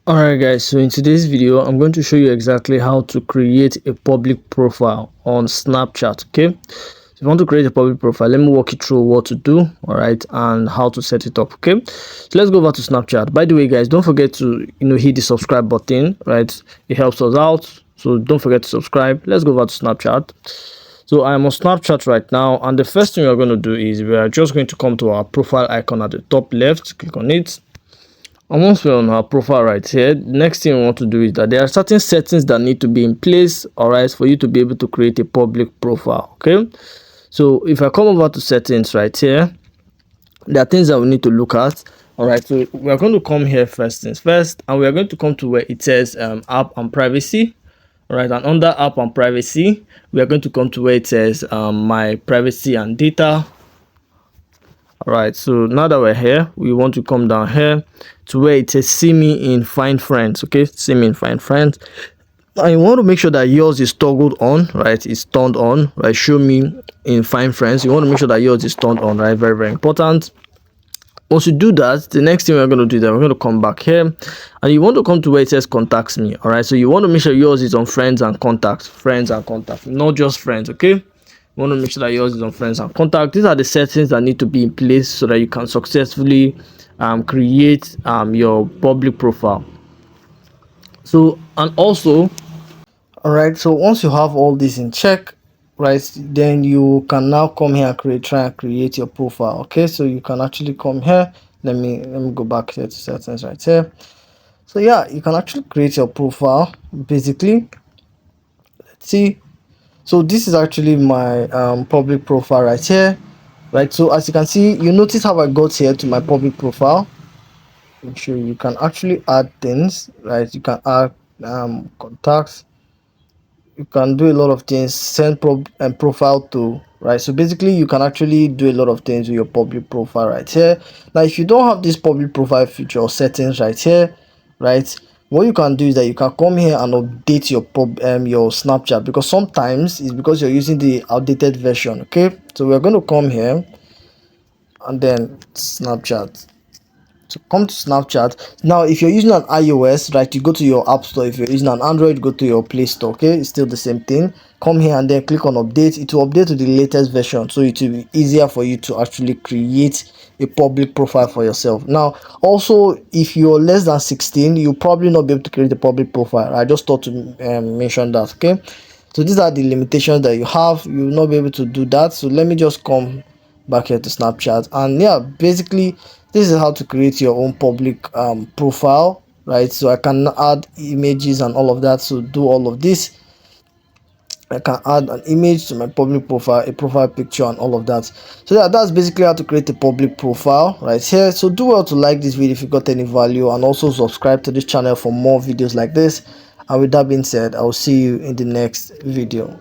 Alright guys, so in today's video I'm going to show you exactly how to create a public profile on Snapchat. Okay, so if you want to create a public profile, let me walk you through what to do, all right, and how to set it up. Okay, so let's go over to Snapchat. By the way guys, don't forget to hit the subscribe button, right? It helps us out, so don't forget to subscribe. Let's go over to Snapchat. So I'm on Snapchat right now, and the first thing we're going to do is we are just going to come to our profile icon at the top left, click on it. And once we're on our profile right here, the next thing we want to do is that there are certain settings that need to be in place, all right, for you to be able to create a public profile. Okay, so if I come over to settings right here, there are things that we need to look at. All right, so we're going to come here first things first, and we are going to come to where it says app and privacy. All right, and under app and privacy, we are going to come to where it says my privacy and data. All right, so now that we're here, we want to come down here to where it says see me in find friends. Okay, see me in find friends, and you want to make sure that yours is toggled on, right? It's turned on, right? Show me in find friends. You want to make sure that yours is turned on, right? Very, very important. Once you do that, the next thing we're going to do, that we're going to come back here, and you want to come to where it says contacts me. All right, so you want to make sure yours is on friends and contacts, not just friends. Okay, you want to make sure that yours is on friends and contact. These are the settings that need to be in place so that you can successfully create your public profile. So, and also, all right, so once you have all this in check, right, then you can now come here and try and create your profile. Okay, so you can actually come here. Let me go back here to settings right here. So yeah, you can actually create your profile. Basically, let's see. So this is actually my public profile right here, right? So as you can see, you notice how I got here to my public profile. Make sure you can actually add things, right? You can add contacts, you can do a lot of things, send profile to, right? So basically you can actually do a lot of things with your public profile right here. Now if you don't have this public profile feature or settings right here, right, what you can do is that you can come here and update your Snapchat, because sometimes it's because you're using the outdated version. Okay, so we're going to come here and then Snapchat. So come to Snapchat. Now if you're using an iOS, right, you go to your app store. If you're using an Android, go to your Play Store. Okay, it's still the same thing. Come here and then click on update. It will update to the latest version, so it will be easier for you to actually create a public profile for yourself. Now also, if you're less than 16, you'll probably not be able to create a public profile. I just thought to mention that. Okay, so these are the limitations that you have. You will not be able to do that. So let me just come back here to Snapchat, and yeah, basically this is how to create your own public profile, right? So I can add images and all of that. So do all of this. I can add an image to my public profile, a profile picture, and all of that. So yeah, that's basically how to create a public profile right here. So do well to like this video if you got any value, and also subscribe to this channel for more videos like this. And with that being said, I will see you in the next video.